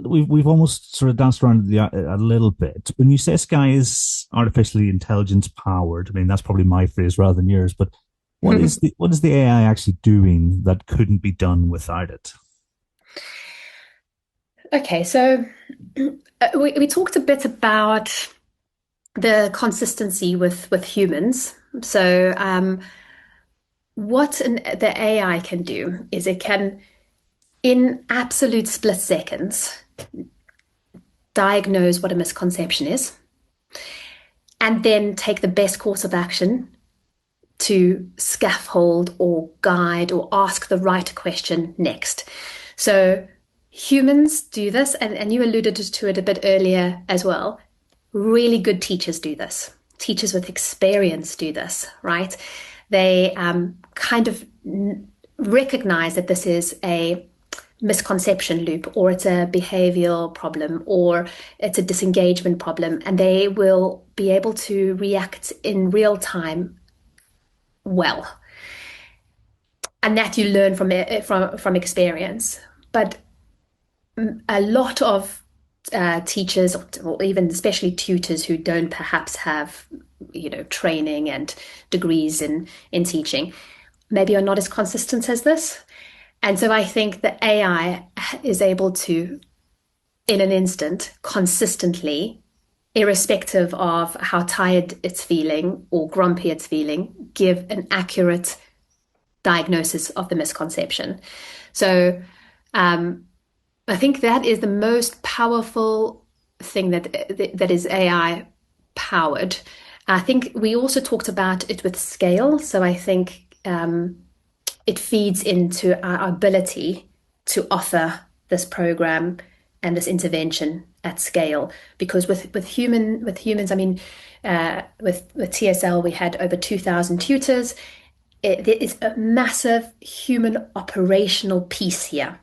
we've almost sort of danced around a little bit. When you say Sky is artificially intelligence powered, I mean that's probably my phrase rather than yours. But what is the AI actually doing that couldn't be done without it? Okay, so we talked a bit about the consistency with humans. So the AI can do is it can, in absolute split seconds, diagnose what a misconception is, and then take the best course of action to scaffold or guide or ask the right question next. So humans do this, and you alluded to it a bit earlier as well. Really good teachers do this. Teachers with experience do this, right? They kind of recognize that this is a misconception loop, or it's a behavioral problem, or it's a disengagement problem, and they will be able to react in real time well. And that you learn from experience. But a lot of teachers, or even especially tutors who don't perhaps have, training and degrees in teaching, maybe are not as consistent as this. And so I think the AI is able to, in an instant, consistently, irrespective of how tired it's feeling or grumpy it's feeling, give an accurate diagnosis of the misconception. So I think that is the most powerful thing that is AI powered. I think we also talked about it with scale. So I think it feeds into our ability to offer this program and this intervention at scale. Because with humans, I mean, with TSL, we had over 2,000 tutors. There is a massive human operational piece here.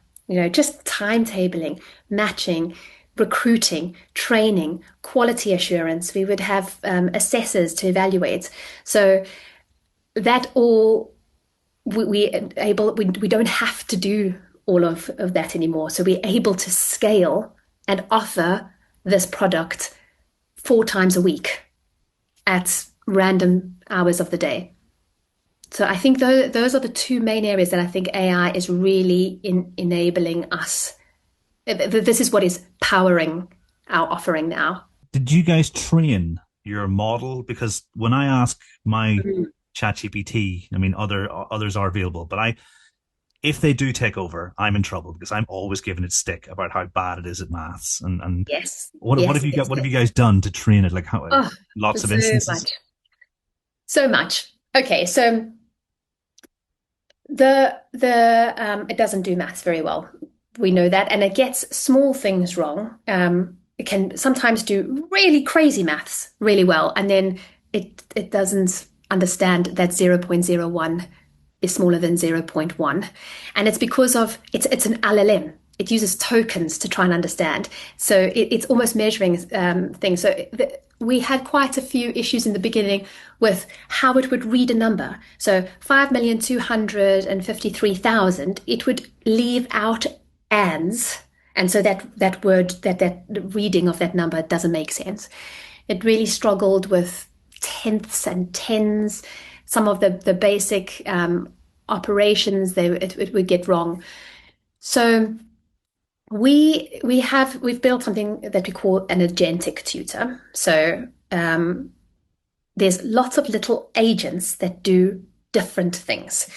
Just timetabling, matching, recruiting, training, quality assurance. We would have assessors to evaluate. So that all we don't have to do all of that anymore. So we're able to scale and offer this product 4 times a week at random hours of the day. So I think those are the two main areas that I think AI is really enabling us. This is what is powering our offering now. Did you guys train your model? Because when I ask my Mhm. ChatGPT, I mean, others are available, but if they do take over, I'm in trouble because I'm always giving it stick about how bad it is at maths. And Yes, what have yes, you got? yes, What have yes. you guys done to train it? Like how Oh, lots of so instances? much, so much. Okay, so the it doesn't do maths very well. We know that, and it gets small things wrong. It can sometimes do really crazy maths really well, and then it doesn't understand that 0.01 is smaller than zero point 0.1. And it's because of it's an LLM. It uses tokens to try and understand. So it's almost measuring things. So we had quite a few issues in the beginning with how it would read a number. So 5,253,000, it would leave out ands. And so that word, that reading of that number doesn't make sense. It really struggled with tenths and tens, some of the basic operations it would get wrong. So we've built something that we call an agentic tutor. So there's lots of little agents that do different things.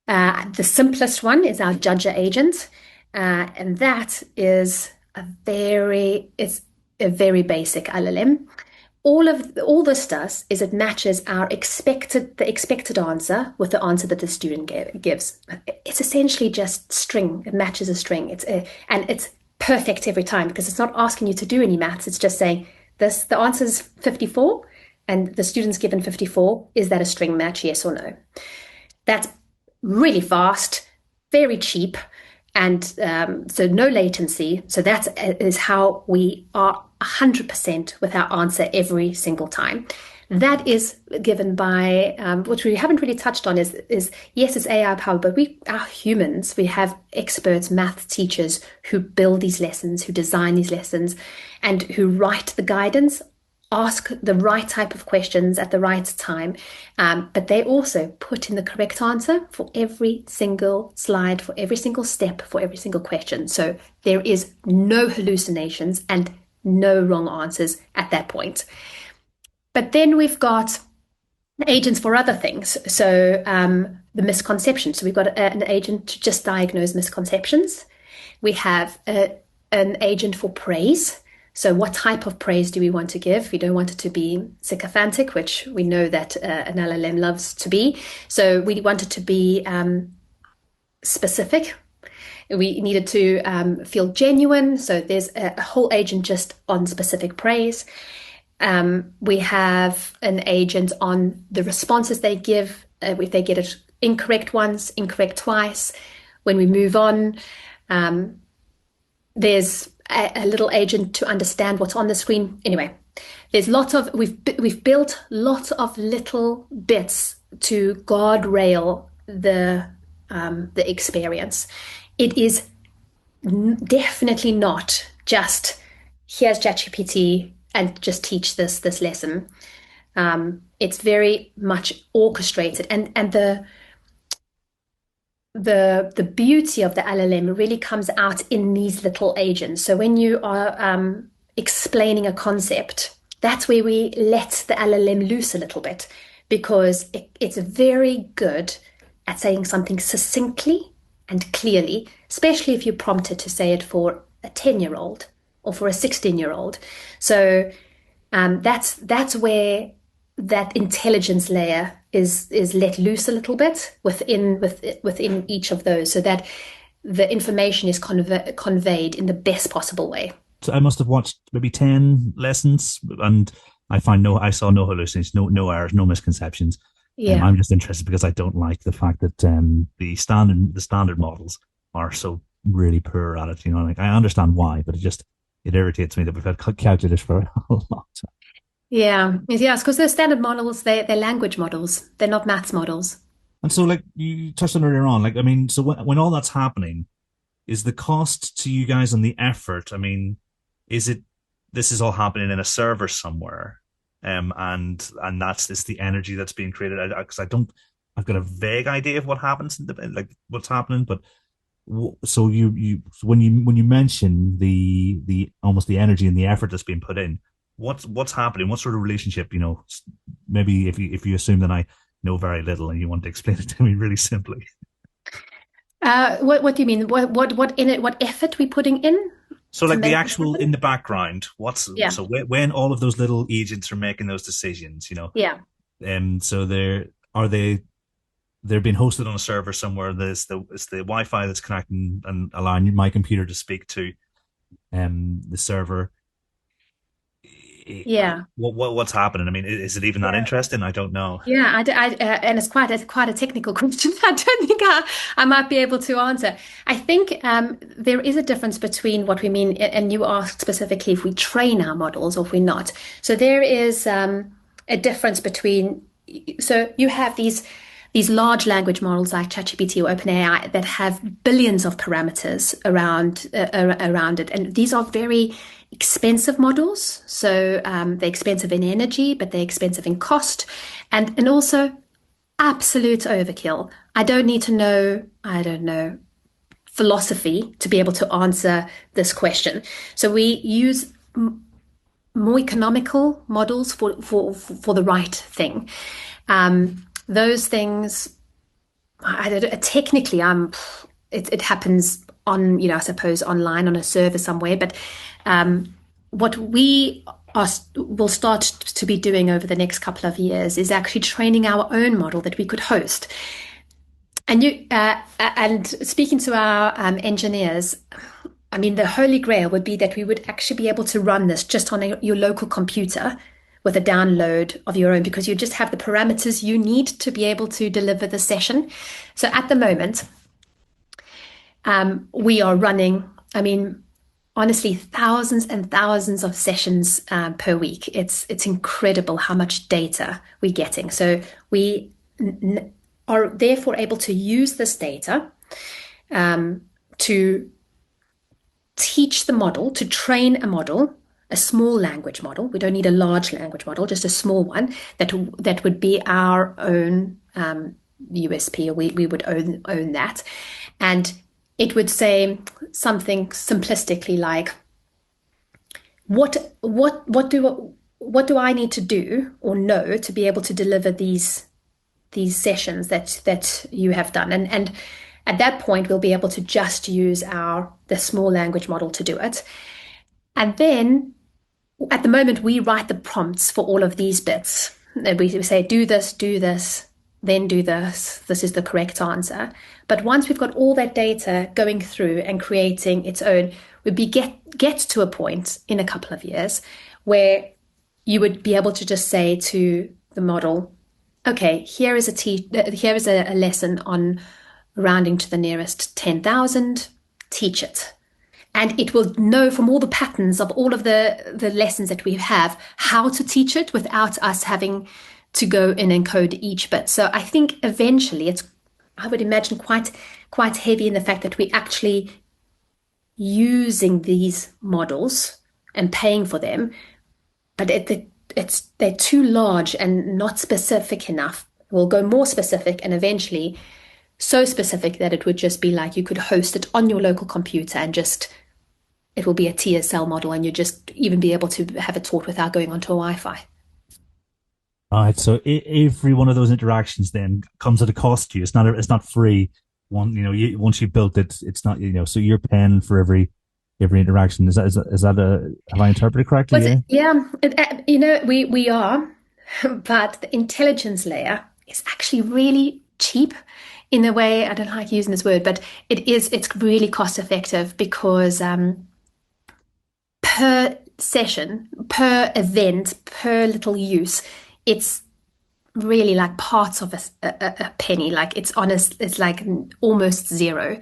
The simplest one is our judger agent, and that is it's a very basic LLM. All this does is it matches the expected answer with the answer that the student gives. It's essentially just string. It matches a string. And it's perfect every time because it's not asking you to do any maths. It's just saying the answer is 54 and the student's given 54. Is that a string match? Yes or no? That's really fast, very cheap, and so no latency. So that is how we are 100% with our answer every single time. That is given by which we haven't really touched on is yes, it's AI powered, but we are humans. We have experts, math teachers who build these lessons, who design these lessons, and who write the guidance, ask the right type of questions at the right time. But they also put in the correct answer for every single slide, for every single step, for every single question. So there is no hallucinations and no wrong answers at that point. But then we've got agents for other things. So the misconceptions. So we've got an agent to just diagnose misconceptions. We have an agent for praise. So what type of praise do we want to give? We don't want it to be sycophantic, which we know that an LLM loves to be. So we want it to be specific. We needed to feel genuine. So there's a whole agent just on specific praise. We have an agent on the responses they give, if they get it incorrect once, incorrect twice. When we move on, there's a little agent to understand what's on the screen. Anyway, there's we've built lots of little bits to guardrail the experience. It is definitely not just here's ChatGPT and just teach this lesson. It's very much orchestrated, and the beauty of the LLM really comes out in these little agents. So when you are explaining a concept, that's where we let the LLM loose a little bit, because it's very good at saying something succinctly and clearly, especially if you prompt it to say it for a 10-year-old or for a 16-year-old. So that's where that intelligence layer is let loose a little bit within each of those, so that the information is conveyed in the best possible way. So I must have watched maybe 10 lessons, and I saw no hallucinations, no errors, no misconceptions. Yeah. I'm just interested because I don't like the fact that the standard models are so really poor at it. Like, I understand why, but it irritates me that we've had calculators for a long time. Yeah, yes, because they're standard models, they're language models, they're not maths models. And so, like you touched on earlier on, like, I mean, so when all that's happening, is the cost to you guys and the effort? I mean, this is all happening in a server somewhere, and it's the energy that's being created? Because I've got a vague idea of what happens like what's happening, but so when you mention the almost the energy and the effort that's being put in, what's happening? What sort of relationship? Maybe if you assume that I know very little and you want to explain it to me really simply. What do you mean? What in it? What effort we putting in? So, like, the actual in the background, Yeah. so when all of those little agents are making those decisions, Yeah. so they're being hosted on a server somewhere. It's the Wi-Fi that's connecting and allowing my computer to speak to the server. Yeah. What's happening? I mean, is it even that interesting? I don't know. Yeah, and it's quite a technical question. I don't think I might be able to answer. I think there is a difference between what we mean, and you asked specifically if we train our models or if we're not. So there is a difference between. So you have these large language models like ChatGPT or OpenAI that have billions of parameters around it, and these are very expensive models. So they're expensive in energy, but they're expensive in cost, and also absolute overkill. I don't need to know, I don't know, philosophy to be able to answer this question. So we use more economical models for the right thing. Those things, I don't know, technically, it happens on, I suppose online on a server somewhere, but what we will start to be doing over the next couple of years is actually training our own model that we could host. And speaking to our engineers, I mean, the holy grail would be that we would actually be able to run this just on your local computer with a download of your own, because you just have the parameters you need to be able to deliver the session. So at the moment, we are running, I mean, honestly thousands and thousands of sessions per week. It's incredible how much data we're getting. So we are therefore able to use this data to teach the model, to train a model, a small language model. We don't need a large language model, just a small one that would be our own USP, or we would own that. And it would say something simplistically like, what do I need to do or know to be able to deliver these sessions that you have done? And at that point, we'll be able to just use the small language model to do it. And then at the moment, we write the prompts for all of these bits. We say, do this, then do this. This is the correct answer. But once we've got all that data going through and creating its own, we'd get to a point in a couple of years where you would be able to just say to the model, okay, here is a lesson on rounding to the nearest 10,000, teach it. And it will know from all the patterns of all of the lessons that we have how to teach it without us having to go and encode each bit. So I think eventually I would imagine quite heavy in the fact that we're actually using these models and paying for them, but they're too large and not specific enough. We'll go more specific, and eventually so specific that it would just be like you could host it on your local computer and it will be a TSL model, and you just even be able to have it taught without going onto a Wi-Fi. All right. So every one of those interactions then comes at a cost to you. It's not free. Once you built it, it's not, so you're paying for every interaction. Is that have I interpreted correctly? Yeah. We are, but the intelligence layer is actually really cheap in a way. I don't like using this word, but it's really cost effective because per session, per event, per little use, it's really like parts of a penny. Like it's like almost zero.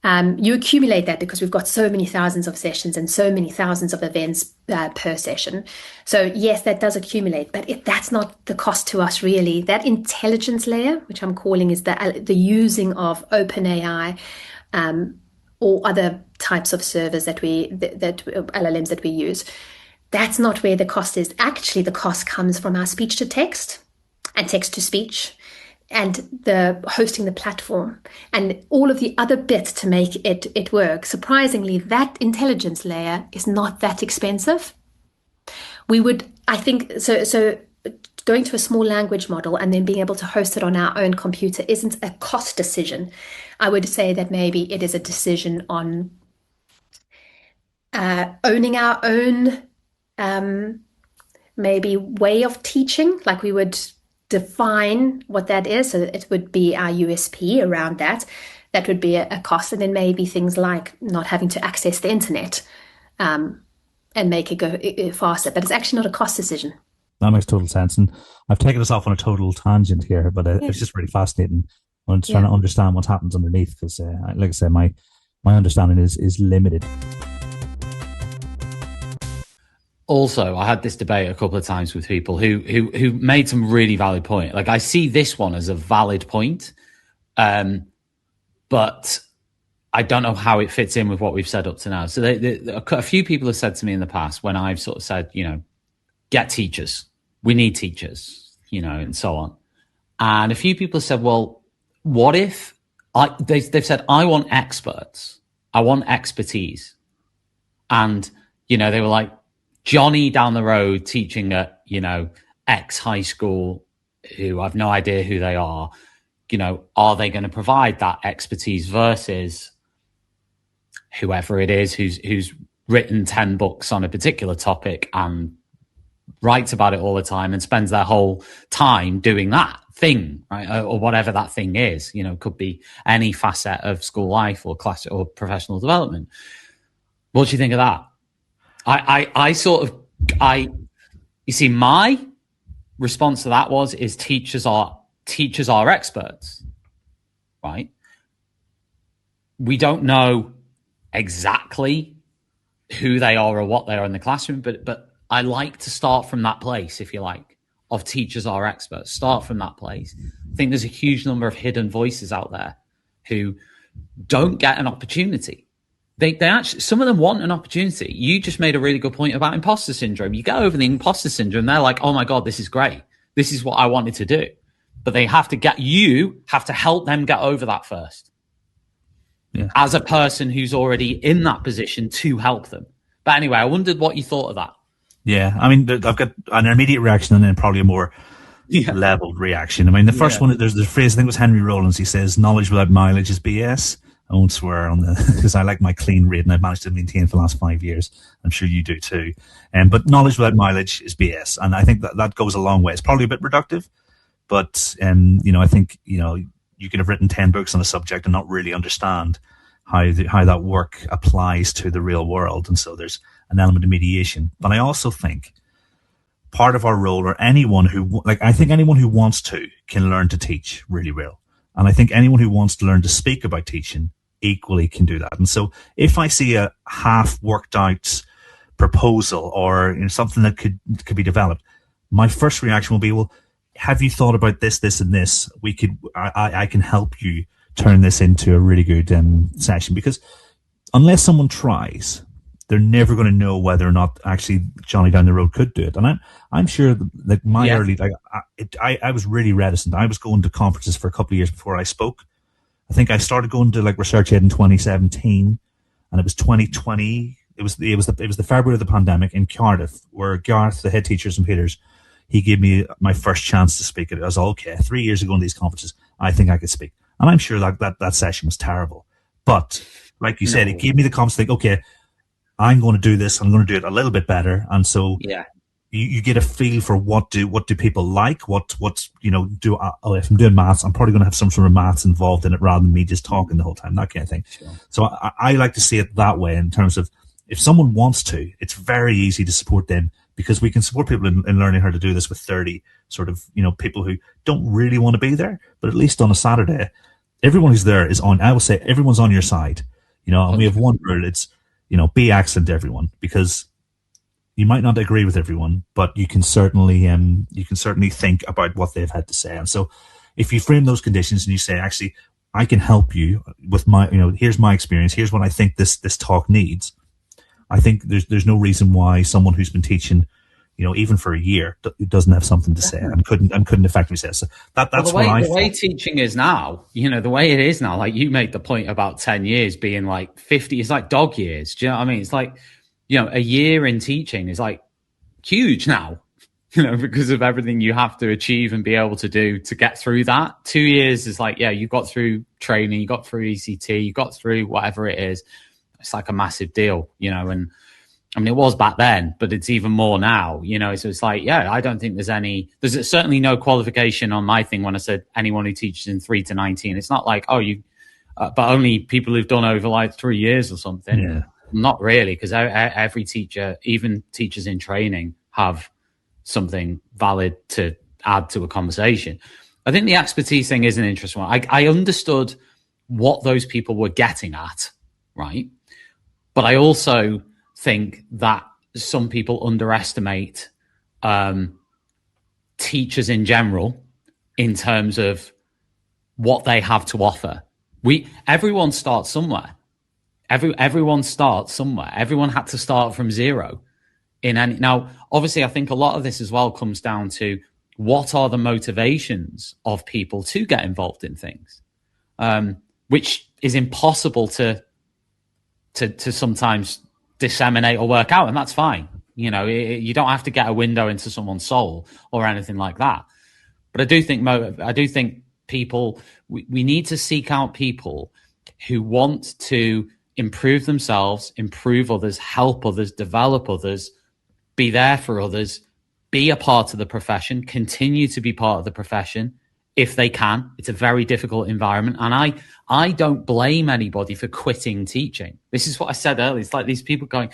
You accumulate that because we've got so many thousands of sessions and so many thousands of events per session. So yes, that does accumulate, but that's not the cost to us really. That intelligence layer, which I'm calling, is the using of OpenAI or other types of servers that LLMs that we use. That's not where the cost is. Actually, the cost comes from our speech to text and text to speech and the hosting the platform and all of the other bits to make it work. Surprisingly, that intelligence layer is not that expensive. I think going to a small language model and then being able to host it on our own computer isn't a cost decision. I would say that maybe it is a decision on owning our own maybe way of teaching. Like we would define what that is, so that it would be our USP around that. That would be a cost, and then maybe things like not having to access the internet and make it go faster. But it's actually not a cost decision. That makes total sense, and I've taken us off on a total tangent here, but it's just really fascinating. I'm trying to understand what happens underneath because, like I said, my understanding is limited. Also, I had this debate a couple of times with people who made some really valid point. Like I see this one as a valid point, but I don't know how it fits in with what we've said up to now. So a few people have said to me in the past when I've sort of said, get teachers, we need teachers, and so on. And a few people have said, well, what if they've said, I want experts, I want expertise. And, they were like, Johnny down the road teaching at, X high school, who I've no idea who they are, are they going to provide that expertise versus whoever it is who's written 10 books on a particular topic and writes about it all the time and spends their whole time doing that thing, right? Or whatever that thing is, could be any facet of school life or class or professional development. What do you think of that? You see, my response to that is teachers are experts, right? We don't know exactly who they are or what they are in the classroom. But I like to start from that place, if you like, of teachers are experts. Start from that place. I think there's a huge number of hidden voices out there who don't get an opportunity. They actually, some of them want an opportunity. You just made a really good point about imposter syndrome. You get over the imposter syndrome, they're like, oh my God, this is great. This is what I wanted to do. But you have to help them get over that first. Yeah. As a person who's already in that position to help them. But anyway, I wondered what you thought of that. Yeah, I mean, I've got an immediate reaction and then probably a more leveled reaction. I mean, the first one, there's the phrase, I think it was Henry Rollins, he says, knowledge without mileage is BS. I won't swear on because I like my clean rating I've managed to maintain for the last 5 years. I'm sure you do too. But knowledge without mileage is BS. And I think that goes a long way. It's probably a bit reductive, but, I think, you could have written 10 books on a subject and not really understand how that work applies to the real world. And so there's an element of mediation. But I also think part of our role, or anyone who, I think anyone who wants to can learn to teach really well. And I think anyone who wants to learn to speak about teaching equally can do that. And so if I see a half worked out proposal or something that could be developed, my first reaction will be, well, have you thought about this, and this? I can help you turn this into a really good session, because unless someone tries, they're never going to know whether or not actually Johnny down the road could do it. And I'm sure that early, I was really reticent. I was going to conferences for a couple of years before I spoke. I think I started going to ResearchED in 2017, and it was 2020. It was the February of the pandemic in Cardiff, where Gareth, the head teacher in St. Peter's, he gave me my first chance to speak. I was okay. 3 years ago in these conferences, I think I could speak. And I'm sure that session was terrible. But like you said, it gave me the confidence to think, okay, I'm going to do this. I'm going to do it a little bit better. And so you get a feel for what do people like? If I'm doing maths, I'm probably going to have some sort of maths involved in it rather than me just talking the whole time, that kind of thing. Sure. So I like to see it that way, in terms of if someone wants to, it's very easy to support them, because we can support people in learning how to do this with 30 sort of, people who don't really want to be there, but at least on a Saturday, everyone who's there is on, I will say everyone's on your side, and we have one rule. It's, be excellent to everyone, because you might not agree with everyone, but you can certainly think about what they've had to say. And so if you frame those conditions and you say, actually, I can help you with my, here's my experience, here's what I think this talk needs. I think there's no reason why someone who's been teaching, even for a year, doesn't have something to say and couldn't effectively say. So that's what I thought. The way teaching is now, the way it is now, like you made the point about 10 years being like 50, it's like dog years. Do you know what I mean? It's like, a year in teaching is like huge now, because of everything you have to achieve and be able to do to get through that. 2 years is like, you got through training, you got through ECT, you got through whatever it is. It's like a massive deal, and I mean, it was back then, but it's even more now, so it's like, I don't think there's certainly no qualification on my thing when I said anyone who teaches in 3 to 19. It's not like, but only people who've done over like 3 years or something. Yeah. Not really, because every teacher, even teachers in training, have something valid to add to a conversation. I think the expertise thing is an interesting one. I understood what those people were getting at, right? But I also think that some people underestimate teachers in general in terms of what they have to offer. Everyone starts somewhere. Everyone starts somewhere. Everyone had to start from zero. Now, obviously, I think a lot of this as well comes down to what are the motivations of people to get involved in things, which is impossible to sometimes disseminate or work out, and that's fine. You don't have to get a window into someone's soul or anything like that. But I do think people, we need to seek out people who want to improve themselves, improve others, help others, develop others, be there for others, be a part of the profession, continue to be part of the profession if they can. It's a very difficult environment. And I don't blame anybody for quitting teaching. This is what I said earlier. It's like these people going,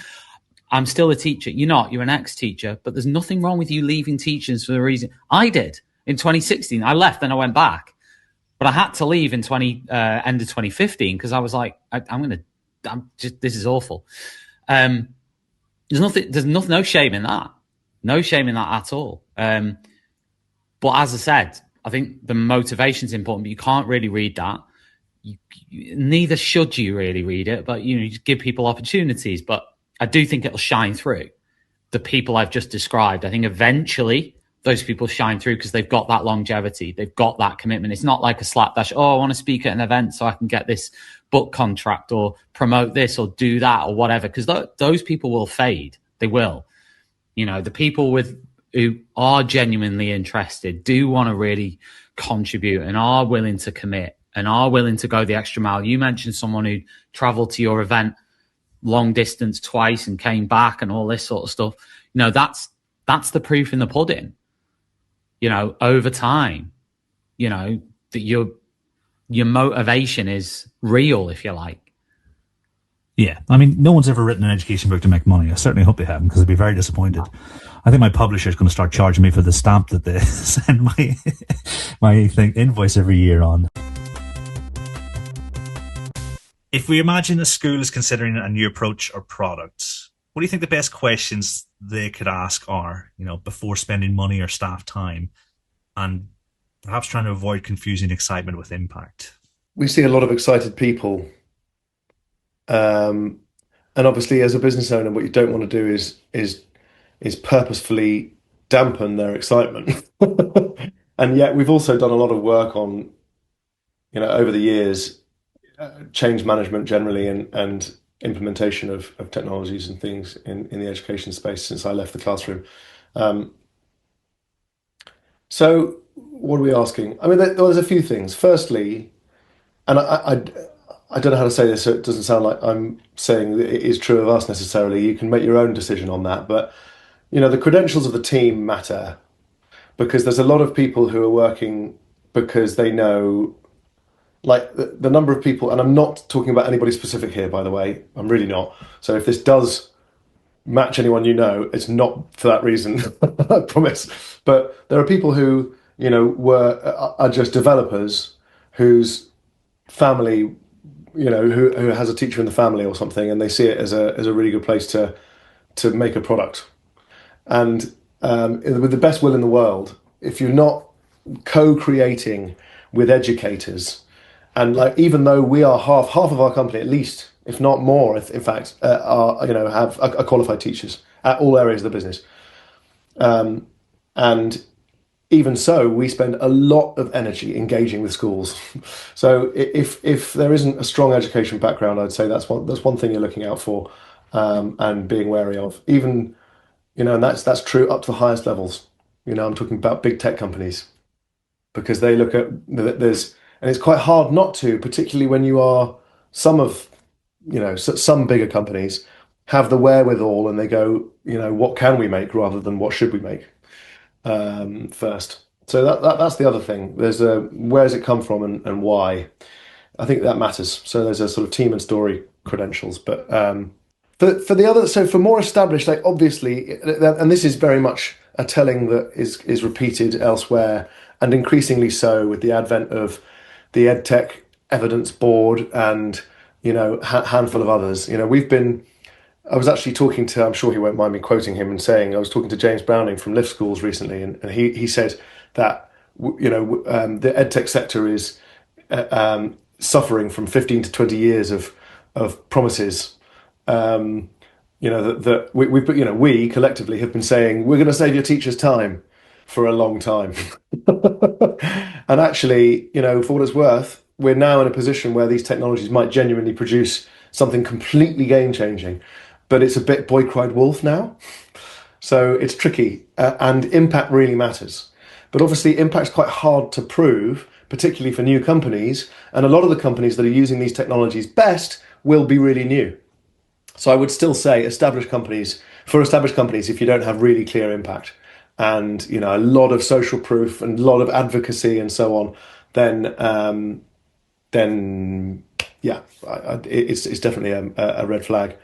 I'm still a teacher. You're not. You're an ex-teacher. But there's nothing wrong with you leaving teaching for the reason. I did in 2016. I left and I went back. But I had to leave in end of 2015 because I was like, this is awful. No shame in that. No shame in that at all. But as I said, I think the motivation is important, but you can't really read that. Neither should you really read it, but you just give people opportunities. But I do think it'll shine through. The people I've just described, I think eventually those people shine through because they've got that longevity. They've got that commitment. It's not like a slapdash, oh, I want to speak at an event so I can get this book contract or promote this or do that or whatever, because those people will fade. They will. The people who are genuinely interested, do want to really contribute and are willing to commit and are willing to go the extra mile. You mentioned someone who traveled to your event long distance twice and came back and all this sort of stuff. That's the proof in the pudding. Over time, that your motivation is real, if you like. Yeah, I mean, no one's ever written an education book to make money. I certainly hope they haven't, because I'd be very disappointed. I think my publisher is going to start charging me for the stamp that they send my invoice every year on. If we imagine a school is considering a new approach or product, what do you think the best questions they could ask are, before spending money or staff time, and perhaps trying to avoid confusing excitement with impact? We see a lot of excited people. And obviously, as a business owner, what you don't want to do is purposefully dampen their excitement. And yet, we've also done a lot of work on, over the years, change management generally and implementation of technologies and things in the education space since I left the classroom. So, what are we asking? I mean, there's a few things. Firstly, and I don't know how to say this so it doesn't sound like I'm saying that it is true of us necessarily. You can make your own decision on that. But, the credentials of the team matter, because there's a lot of people who are working because they know, like the number of people, and I'm not talking about anybody specific here, by the way, I'm really not. So if this does match anyone it's not for that reason, I promise. But there are people who, are just developers whose family, who has a teacher in the family or something, and they see it as a really good place to make a product. And with the best will in the world, if you're not co-creating with educators, and even though we are half of our company at least, if not more, in fact, are qualified teachers at all areas of the business, and even so, we spend a lot of energy engaging with schools. So if there isn't a strong education background, I'd say that's one thing you're looking out for, and being wary of. Even, and that's true up to the highest levels. I'm talking about big tech companies, because they look at and it's quite hard not to, particularly when you are some bigger companies have the wherewithal and they go, what can we make rather than what should we make first. So that's the other thing. There's where does it come from and why? I think that matters. So there's a sort of team and story credentials. But for the other, so for more established, obviously, and this is very much a telling that is repeated elsewhere, and increasingly so with the advent of the EdTech Evidence Board and handful of others. I was actually talking to, I'm sure he won't mind me quoting him and saying, I was talking to James Browning from Lift Schools recently, and he said that the EdTech sector is suffering from 15 to 20 years of promises. That we collectively have been saying we're going to save your teachers time for a long time, and actually, for what it's worth, we're now in a position where these technologies might genuinely produce something completely game-changing, but it's a bit boy cried wolf now. So it's tricky, and impact really matters. But obviously impact's quite hard to prove, particularly for new companies, and a lot of the companies that are using these technologies best will be really new. So I would still say established companies, if you don't have really clear impact and a lot of social proof and a lot of advocacy and so on, then yeah, it's definitely a red flag.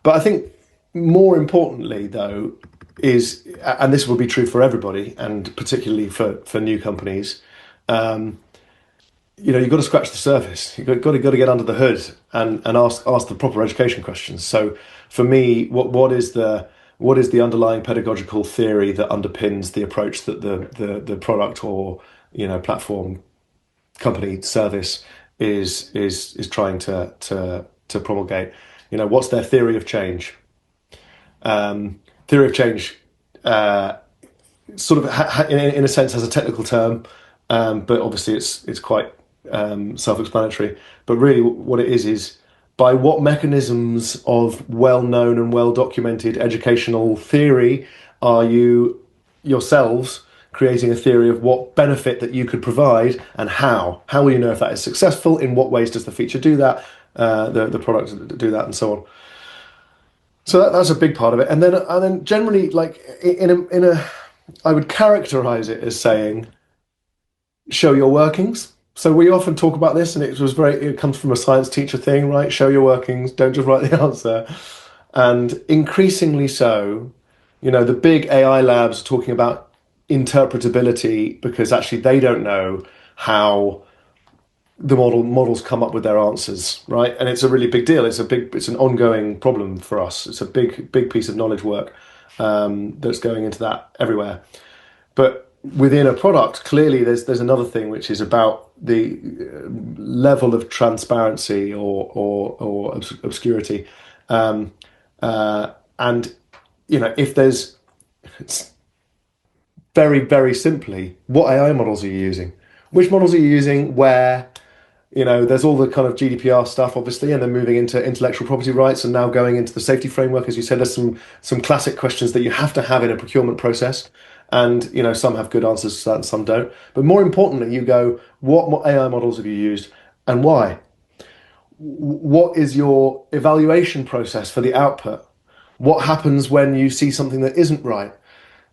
But I think more importantly, though, is, and this will be true for everybody, and particularly for new companies, you've got to scratch the surface. You've got to get under the hood and ask the proper education questions. So for me, what is the underlying pedagogical theory that underpins the approach that the product or platform, company, service is trying to promulgate? What's their theory of change? Theory of change sort of in a sense has a technical term, but obviously it's quite self-explanatory. But really what it is by what mechanisms of well-known and well-documented educational theory are you yourselves creating a theory of what benefit that you could provide, and how will you know if that is successful? In what ways does the feature do that, the product do that, and so on? So that's a big part of it. And then generally, like in a I would characterize it as saying, show your workings. So we often talk about this, and it comes from a science teacher thing, right? Show your workings, don't just write the answer. And increasingly so, the big AI labs are talking about interpretability, because actually they don't know how the models come up with their answers, right? And it's a really big deal. It's an ongoing problem for us. It's a big piece of knowledge work that's going into that everywhere. But within a product, clearly there's another thing, which is about the level of transparency or obscurity. And if there's very, very simply, what AI models are you using? Which models are you using? Where? There's all the kind of GDPR stuff, obviously, and then moving into intellectual property rights, and now going into the safety framework. As you said, there's some classic questions that you have to have in a procurement process, and some have good answers to that and some don't. But more importantly, you go, what AI models have you used and why? What is your evaluation process for the output? What happens when you see something that isn't right?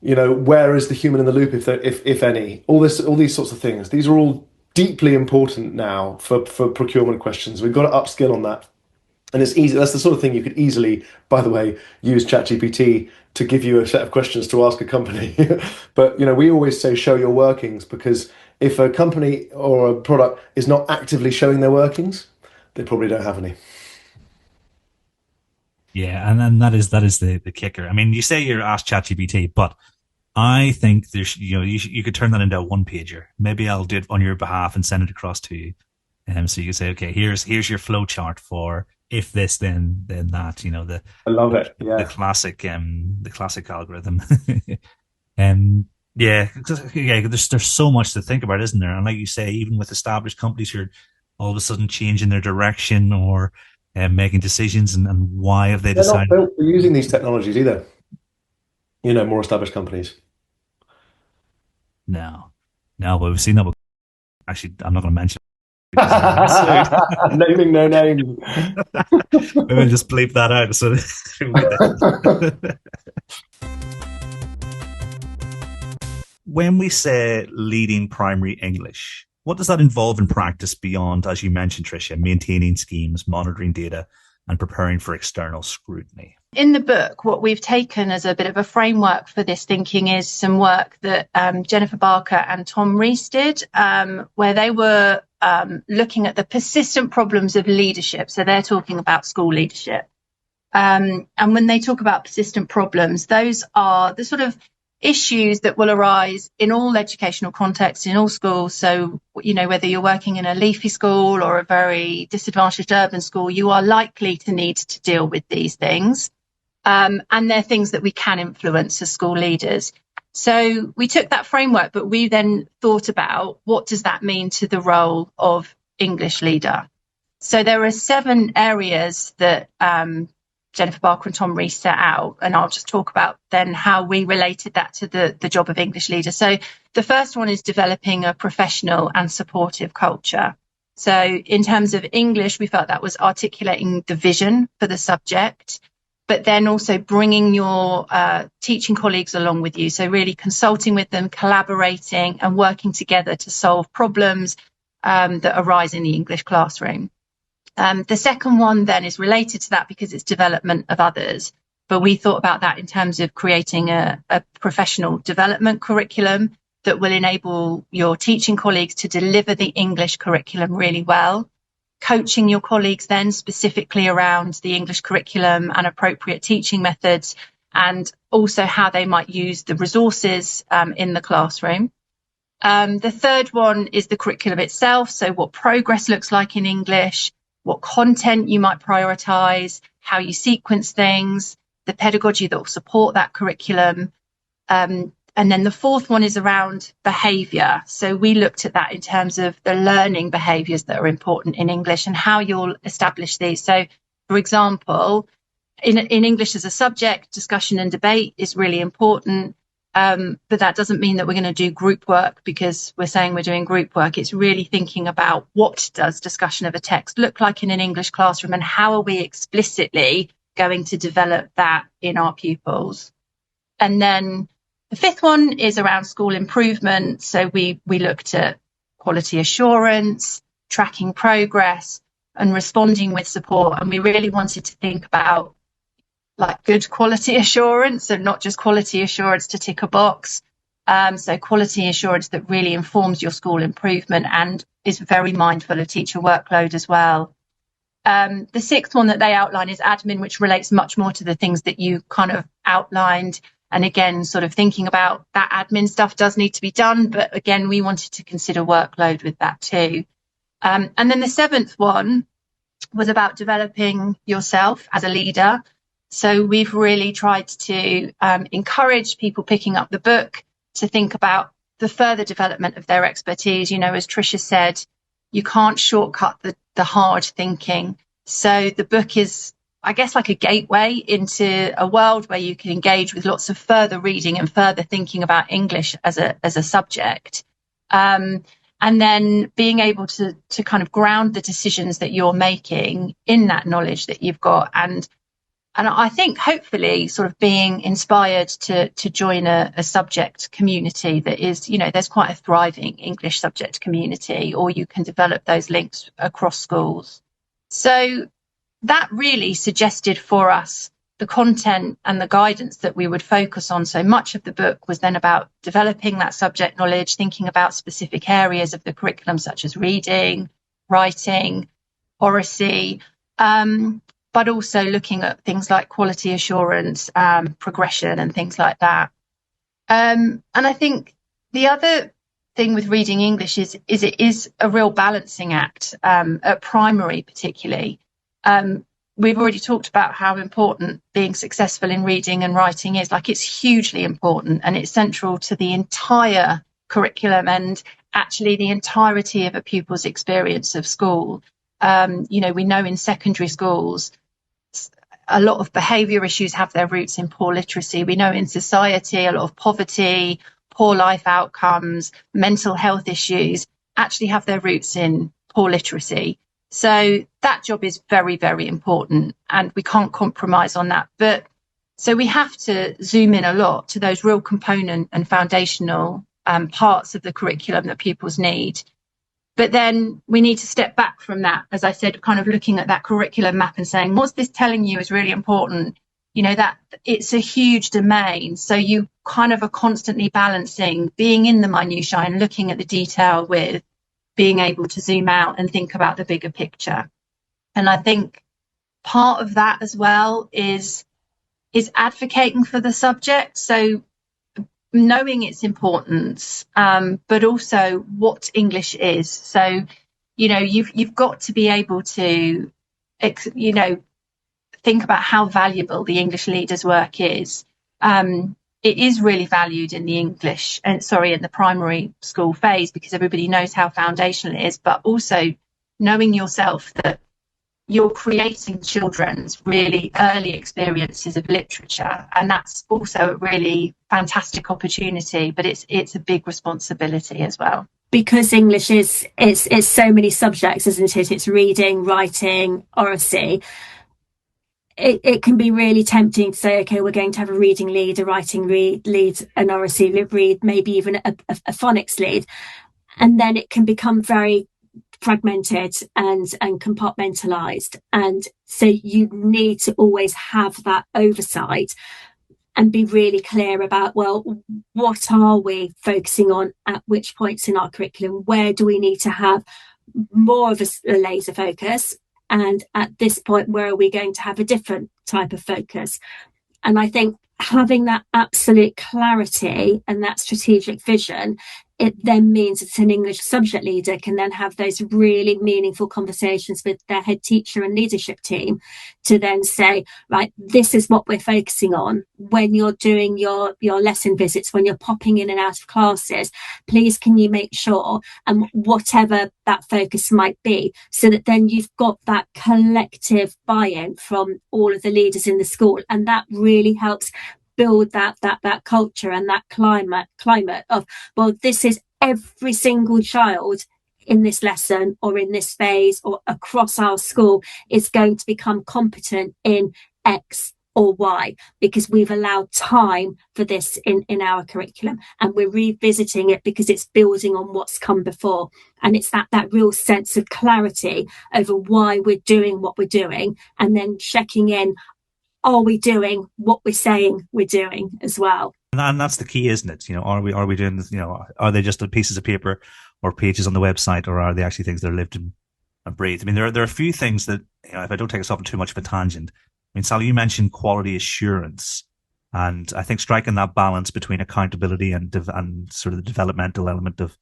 Where is the human in the loop, if any? All these sorts of things. These are all deeply important now for procurement questions. We've got to upskill on that. And it's easy. That's the sort of thing you could easily, by the way, use ChatGPT to give you a set of questions to ask a company. But, we always say show your workings, because if a company or a product is not actively showing their workings, they probably don't have any. Yeah, and then that is the kicker. I mean, you say you're Ask ChatGPT, but I think there's you could turn that into a one pager. Maybe I'll do it on your behalf and send it across to you. So you can say, okay, here's your flow chart for if this then that. I love it. Yeah, the classic algorithm. There's so much to think about, isn't there? And like you say, even with established companies who are all of a sudden changing their direction or making decisions, and why have they decided? They're not built for using these technologies either. More established companies. No, but we've seen that. Actually, I'm not going to mention Naming no name. Maybe just bleep that out. So when we say leading primary English, what does that involve in practice beyond, as you mentioned, Tricia, maintaining schemes, monitoring data, and preparing for external scrutiny? In the book, what we've taken as a bit of a framework for this thinking is some work that Jennifer Barker and Tom Rees did, where they were looking at the persistent problems of leadership. So they're talking about school leadership. And when they talk about persistent problems, those are the sort of issues that will arise in all educational contexts, in all schools. So, whether you're working in a leafy school or a very disadvantaged urban school, you are likely to need to deal with these things. And they're things that we can influence as school leaders. So we took that framework, but we then thought about what does that mean to the role of English leader? So there are 7 areas that Jennifer Barker and Tom Rees set out, and I'll just talk about then how we related that to the job of English leader. So the first one is developing a professional and supportive culture. So in terms of English, we felt that was articulating the vision for the subject, but then also bringing your teaching colleagues along with you. So really consulting with them, collaborating and working together to solve problems that arise in the English classroom. The second one then is related to that because it's development of others. But we thought about that in terms of creating a professional development curriculum that will enable your teaching colleagues to deliver the English curriculum really well. Coaching your colleagues then specifically around the English curriculum and appropriate teaching methods, and also how they might use the resources in the classroom. The third one is the curriculum itself. So what progress looks like in English, what content you might prioritise, how you sequence things, the pedagogy that will support that curriculum. And then the fourth one is around behaviour. So we looked at that in terms of the learning behaviours that are important in English and how you'll establish these. So, for example, in English as a subject, discussion and debate is really important. But that doesn't mean that we're going to do group work because we're saying we're doing group work. It's really thinking about what does discussion of a text look like in an English classroom and how are we explicitly going to develop that in our pupils. And then the fifth one is around school improvement. So we looked at quality assurance, tracking progress and responding with support. And we really wanted to think about like good quality assurance and not just quality assurance to tick a box. So quality assurance that really informs your school improvement and is very mindful of teacher workload as well. The sixth one that they outline is admin, which relates much more to the things that you kind of outlined. And again, sort of thinking about that admin stuff does need to be done. But again, we wanted to consider workload with that too. And then the seventh one was about developing yourself as a leader. So we've really tried to encourage people picking up the book to think about the further development of their expertise. You know, as Tricia said, you can't shortcut the hard thinking. So the book is, I guess, like a gateway into a world where you can engage with lots of further reading and further thinking about English as a subject. And then being able to kind of ground the decisions that you're making in that knowledge that you've got. And I think hopefully sort of being inspired to join a subject community that is, you know, there's quite a thriving English subject community, or you can develop those links across schools. So that really suggested for us the content and the guidance that we would focus on. So much of the book was then about developing that subject knowledge, thinking about specific areas of the curriculum, such as reading, writing, oracy, but also looking at things like quality assurance, progression and things like that. And I think the other thing with reading English is it is a real balancing act, at primary particularly. We've already talked about how important being successful in reading and writing is. Like, it's hugely important and it's central to the entire curriculum and actually the entirety of a pupil's experience of school. You know, we know in secondary schools, a lot of behaviour issues have their roots in poor literacy. We know in society, a lot of poverty, poor life outcomes, mental health issues actually have their roots in poor literacy. So that job is very, very important and we can't compromise on that. But so we have to zoom in a lot to those real component and foundational parts of the curriculum that pupils need. But then we need to step back from that, as I said, kind of looking at that curriculum map and saying, what's this telling you is really important? You know, that it's a huge domain. So you kind of are constantly balancing being in the minutiae and looking at the detail with being able to zoom out and think about the bigger picture. And I think part of that as well is advocating for the subject. So knowing its importance, but also what English is. So, you know, you've got to be able to, you know, think about how valuable the English leader's work is. It is really valued in the in the primary school phase because everybody knows how foundational it is, but also knowing yourself that you're creating children's really early experiences of literature, and that's also a really fantastic opportunity, but it's a big responsibility as well. Because English is it's so many subjects, isn't it? It's reading, writing, oracy. It can be really tempting to say, okay, we're going to have a reading lead, a writing lead, an oracy lead, maybe even a phonics lead, and then it can become very fragmented and compartmentalized, and so you need to always have that oversight. and be really clear about, well, what are we focusing on at which points in our curriculum? Where do we need to have more of a laser focus? And at this point, where are we going to have a different type of focus? And I think having that absolute clarity and that strategic vision, it then means that an English subject leader can then have those really meaningful conversations with their head teacher and leadership team to then say, right, this is what we're focusing on when you're doing your lesson visits, when you're popping in and out of classes. Please, can you make sure, and whatever that focus might be, so that then you've got that collective buy-in from all of the leaders in the school, and that really helps build that culture and that climate of, well, this is every single child in this lesson or in this phase or across our school is going to become competent in X or Y, because we've allowed time for this in our curriculum, and we're revisiting it because it's building on what's come before. And it's that real sense of clarity over why we're doing what we're doing, and then checking in, are we doing what we're saying we're doing as well? And that's the key, isn't it? Are we doing this, are they just pieces of paper or pages on the website, or are they actually things that are lived and breathed? I mean, there are a few things that, if I don't take us off on too much of a tangent, I mean, Sally, you mentioned quality assurance, and I think striking that balance between accountability and sort of the developmental element of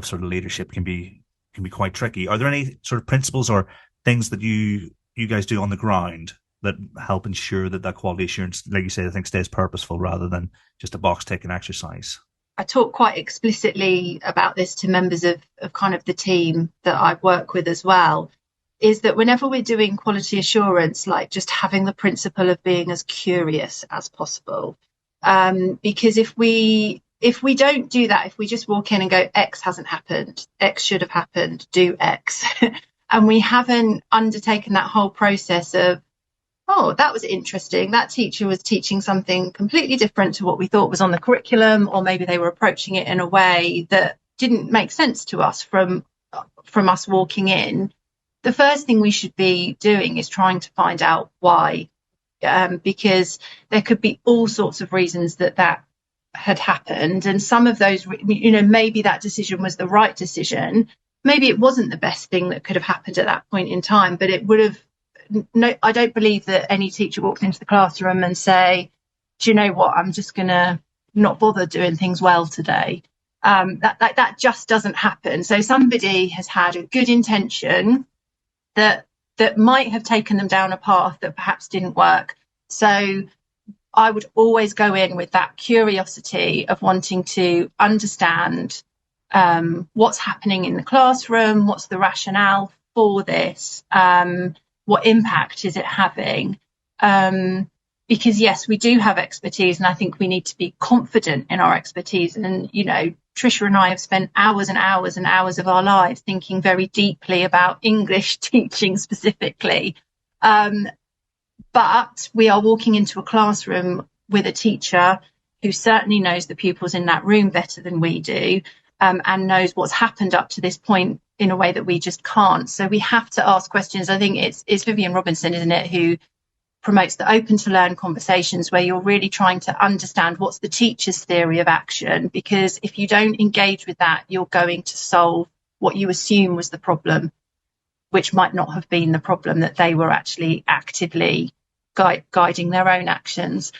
sort of leadership can be quite tricky. Are there any sort of principles or things that you guys do on the ground that help ensure that quality assurance, like you say, I think stays purposeful rather than just a box ticking exercise? I talk quite explicitly about this to members of kind of the team that I work with as well, is that whenever we're doing quality assurance, like just having the principle of being as curious as possible. Because if we don't do that, if we just walk in and go, X hasn't happened, X should have happened, do X, and we haven't undertaken that whole process of, oh, that was interesting, that teacher was teaching something completely different to what we thought was on the curriculum, or maybe they were approaching it in a way that didn't make sense to us from us walking in, the first thing we should be doing is trying to find out why, because there could be all sorts of reasons that had happened, and some of those, maybe that decision was the right decision, maybe it wasn't the best thing that could have happened at that point in time, but it would have. No, I don't believe that any teacher walks into the classroom and say, do you know what, I'm just going to not bother doing things well today. That just doesn't happen. So somebody has had a good intention that might have taken them down a path that perhaps didn't work. So I would always go in with that curiosity of wanting to understand what's happening in the classroom, what's the rationale for this, what impact is it having? Because yes, we do have expertise, and I think we need to be confident in our expertise. And, Trisha and I have spent hours and hours and hours of our lives thinking very deeply about English teaching specifically. But we are walking into a classroom with a teacher who certainly knows the pupils in that room better than we do, and knows what's happened up to this point in a way that we just can't. So we have to ask questions. I think it's Vivian Robinson, isn't it, who promotes the open to learn conversations, where you're really trying to understand what's the teacher's theory of action, because if you don't engage with that, you're going to solve what you assume was the problem, which might not have been the problem, that they were actually actively guiding their own actions.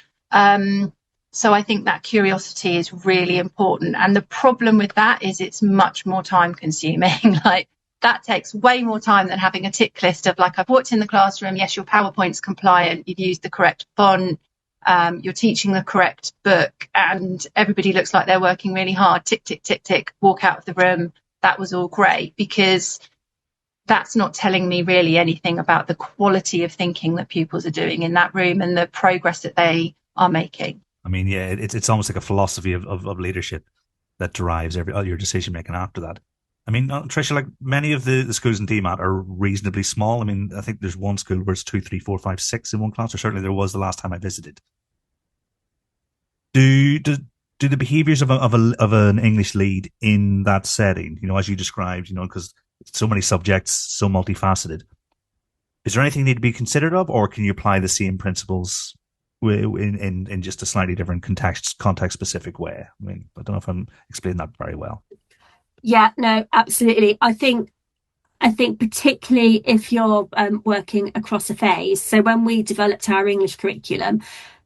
So I think that curiosity is really important. And the problem with that is it's much more time consuming. Like, that takes way more time than having a tick list of, like, I've walked in the classroom, yes, your PowerPoint's compliant, you've used the correct font, you're teaching the correct book, and everybody looks like they're working really hard, tick, tick, tick, tick, walk out of the room. That was all great, because that's not telling me really anything about the quality of thinking that pupils are doing in that room and the progress that they are making. I mean, yeah, it's almost like a philosophy of leadership that drives all your decision making after that. I mean, Trisha, like, many of the schools in DMAT are reasonably small. I mean, I think there's one school where it's 2, 3, 4, 5, 6 in one class, or certainly there was the last time I visited. Do the behaviours of an English lead in that setting, as you described, because so many subjects, so multifaceted, is there anything you need to be considered of, or can you apply the same principles in just a slightly different context specific way. I mean, I don't know if I'm explaining that very well. Yeah, no, absolutely. I think particularly if you're working across a phase. So when we developed our English curriculum,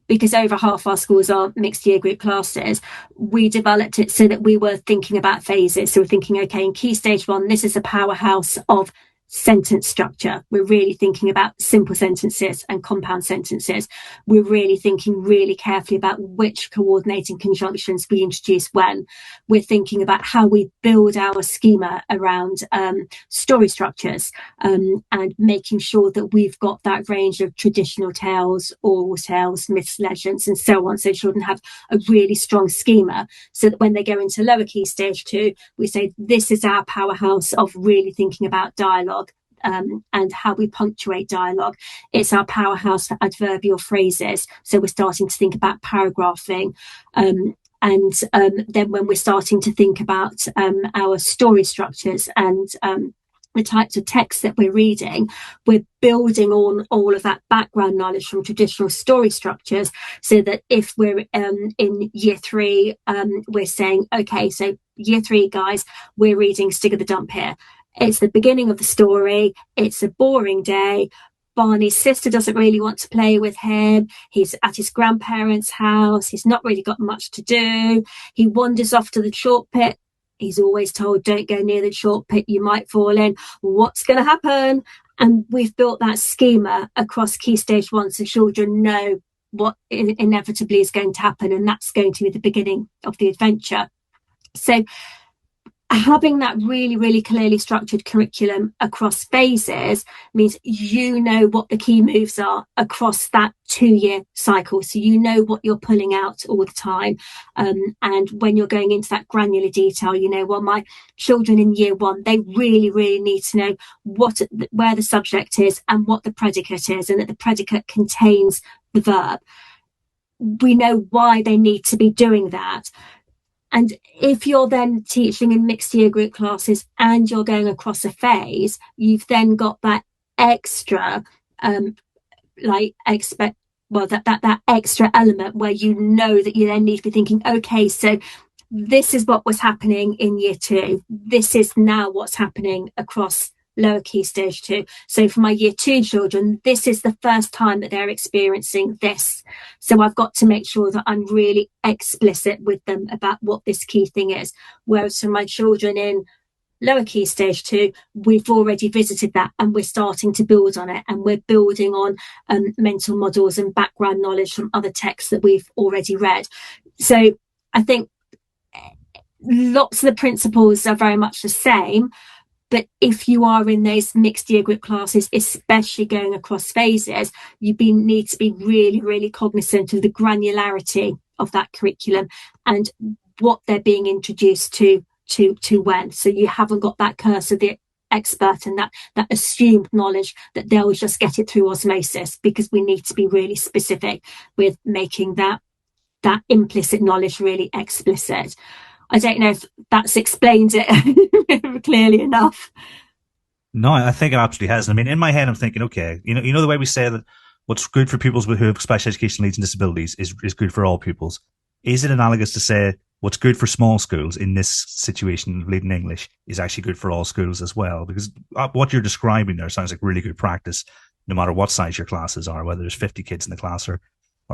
because over half our schools are mixed year group classes, we developed it so that we were thinking about phases. So we're thinking, okay, in Key Stage 1, this is a powerhouse of sentence structure. We're really thinking about simple sentences and compound sentences. We're really thinking really carefully about which coordinating conjunctions we introduce when. We're thinking about how we build our schema around story structures, and making sure that we've got that range of traditional tales, oral tales, myths, legends, and so on. So children have a really strong schema, so that when they go into lower Key Stage 2, we say this is our powerhouse of really thinking about dialogue, and how we punctuate dialogue. It's our powerhouse for adverbial phrases. So we're starting to think about paragraphing. And then when we're starting to think about our story structures and the types of texts that we're reading, we're building on all of that background knowledge from traditional story structures, so that if we're in year 3, we're saying, okay, so year 3, guys, we're reading Stig of the Dump here. It's the beginning of the story. It's a boring day. Barney's sister doesn't really want to play with him. He's at his grandparents' house. He's not really got much to do. He wanders off to the chalk pit. He's always told, don't go near the chalk pit, you might fall in. What's going to happen? And we've built that schema across Key Stage 1, so children know what inevitably is going to happen, and that's going to be the beginning of the adventure. So having that really, really clearly structured curriculum across phases means you know what the key moves are across that 2-year cycle. So you know what you're pulling out all the time. And when you're going into that granular detail, you know, well, my children in year 1, they really, really need to know where the subject is and what the predicate is, and that the predicate contains the verb. We know why they need to be doing that. And if you're then teaching in mixed year group classes and you're going across a phase, you've then got that extra, that extra element where you know that you then need to be thinking, okay, so this is what was happening in year 2. This is now what's happening across lower Key Stage 2. So for my year 2 children, this is the first time that they're experiencing this. So I've got to make sure that I'm really explicit with them about what this key thing is. Whereas for my children in lower Key Stage 2, we've already visited that and we're starting to build on it, and we're building on mental models and background knowledge from other texts that we've already read. So I think lots of the principles are very much the same. But if you are in those mixed year group classes, especially going across phases, you need to be really, really cognizant of the granularity of that curriculum and what they're being introduced to when. So you haven't got that curse of the expert and that assumed knowledge that they'll just get it through osmosis, because we need to be really specific with making that implicit knowledge really explicit. I don't know if that's explained it clearly enough. No, I think it absolutely has. I mean, in my head, I'm thinking, okay, you know the way we say that what's good for pupils who have special educational needs and disabilities is good for all pupils. Is it analogous to say what's good for small schools in this situation of leading English is actually good for all schools as well? Because what you're describing there sounds like really good practice, no matter what size your classes are, whether there's 50 kids in the class or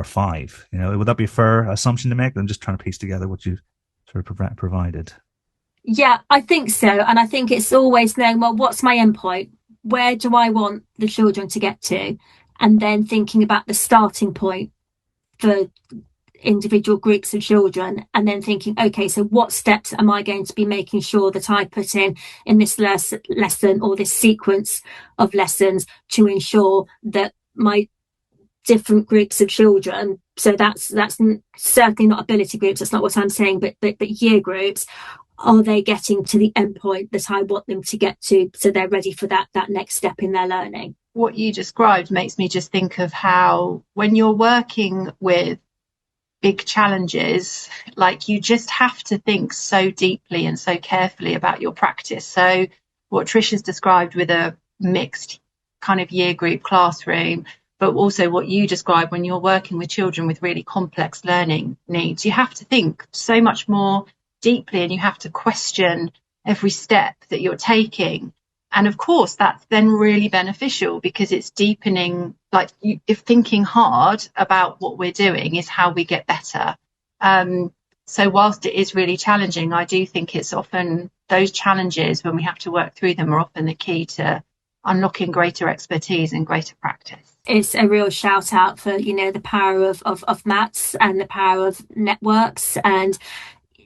5. You know, would that be a fair assumption to make? I'm just trying to piece together what you sort of provided. Yeah, I think so. And I think it's always knowing, well, what's my endpoint? Where do I want the children to get to? And then thinking about the starting point for individual groups of children, and then thinking, okay, so what steps am I going to be making sure that I put in this lesson or this sequence of lessons to ensure that my different groups of children, so that's certainly not ability groups, that's not what I'm saying, but year groups, are they getting to the end point that I want them to get to, so they're ready for that next step in their learning? What you described makes me just think of how when you're working with big challenges, like, you just have to think so deeply and so carefully about your practice. So what Trish has described with a mixed kind of year group classroom, but also what you describe when you're working with children with really complex learning needs. You have to think so much more deeply, and you have to question every step that you're taking. And of course, that's then really beneficial because it's deepening, like if thinking hard about what we're doing is how we get better. So whilst it is really challenging, I do think it's often those challenges when we have to work through them are often the key to unlocking greater expertise and greater practice. It's a real shout out for, the power of maths and the power of networks. And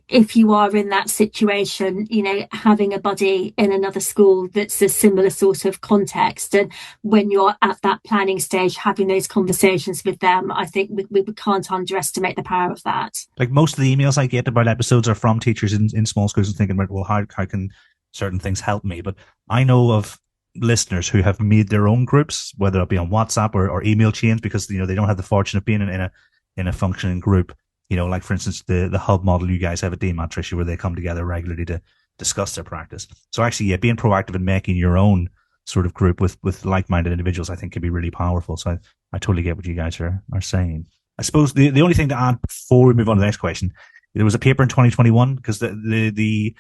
if you are in that situation, having a buddy in another school that's a similar sort of context, and when you're at that planning stage, having those conversations with them, I think we can't underestimate the power of that. Like most of the emails I get about episodes are from teachers in small schools and thinking about, well, how can certain things help me? But I know of listeners who have made their own groups, whether it be on WhatsApp or email chains, because they don't have the fortune of being in a functioning group. Like for instance, the hub model you guys have at DMAT, Tricia, where they come together regularly to discuss their practice. So actually, being proactive and making your own sort of group with like-minded individuals, I think can be really powerful. So I totally get what you guys are saying. I suppose the only thing to add before we move on to the next question, there was a paper in 2021 because the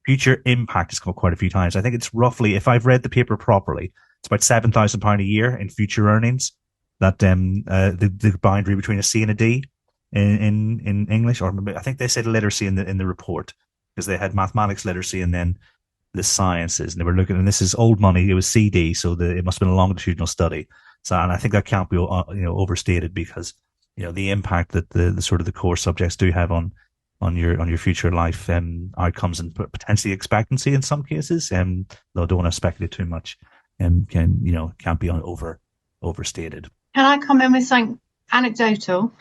future impact has come up quite a few times. I think it's roughly, if I've read the paper properly, it's about £7,000 a year in future earnings. That the boundary between a C and a D in English, or I think they said literacy in the report, because they had mathematics literacy and then the sciences, and they were looking, and this is old money. It was CD, so it must have been a longitudinal study. So, and I think that can't be overstated, because the impact that the sort of the core subjects do have on your future life outcomes and potentially expectancy in some cases. Though I don't want to speculate too much, can't be overstated. Can I come in with something anecdotal?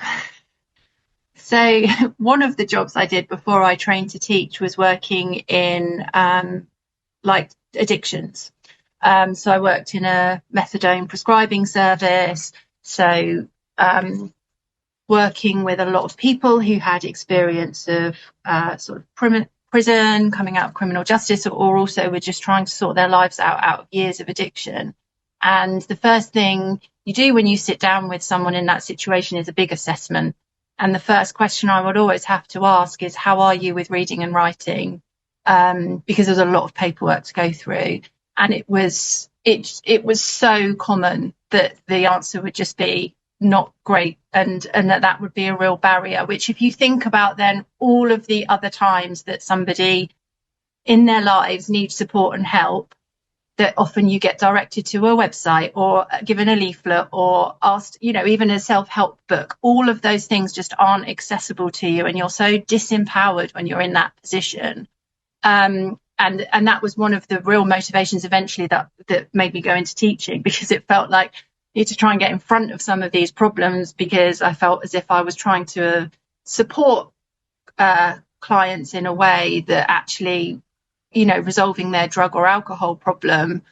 So one of the jobs I did before I trained to teach was working in addictions. So I worked in a methadone prescribing service. So working with a lot of people who had experience of sort of prison, coming out of criminal justice, or also were just trying to sort their lives out of years of addiction. And the first thing you do when you sit down with someone in that situation is a big assessment. And the first question I would always have to ask is, how are you with reading and writing? Because there's a lot of paperwork to go through. And it was so common that the answer would just be not great, and that would be a real barrier, which if you think about then all of the other times that somebody in their lives needs support and help, that often you get directed to a website or given a leaflet or asked, even a self-help book. All of those things just aren't accessible to you, and you're so disempowered when you're in that position. And that was one of the real motivations eventually that made me go into teaching, because it felt like I need to try and get in front of some of these problems, because I felt as if I was trying to support clients in a way that actually, resolving their drug or alcohol problem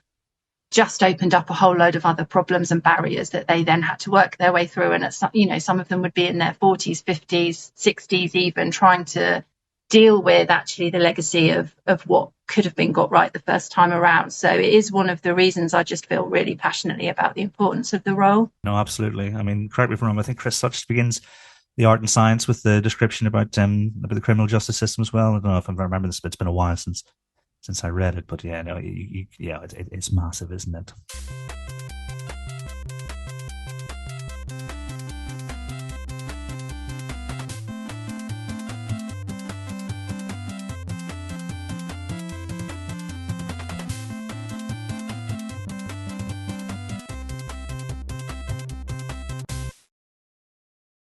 just opened up a whole load of other problems and barriers that they then had to work their way through. And some of them would be in their 40s, 50s, 60s, even trying to deal with actually the legacy of what could have been got right the first time around. So it is one of the reasons I just feel really passionately about the importance of the role. No, absolutely. I mean, correct me if I'm wrong, I think Chris Such begins the art and science with the description about the criminal justice system as well. I don't know if I remember this, but it's been a while since I read it. But yeah, no, it's massive, isn't it?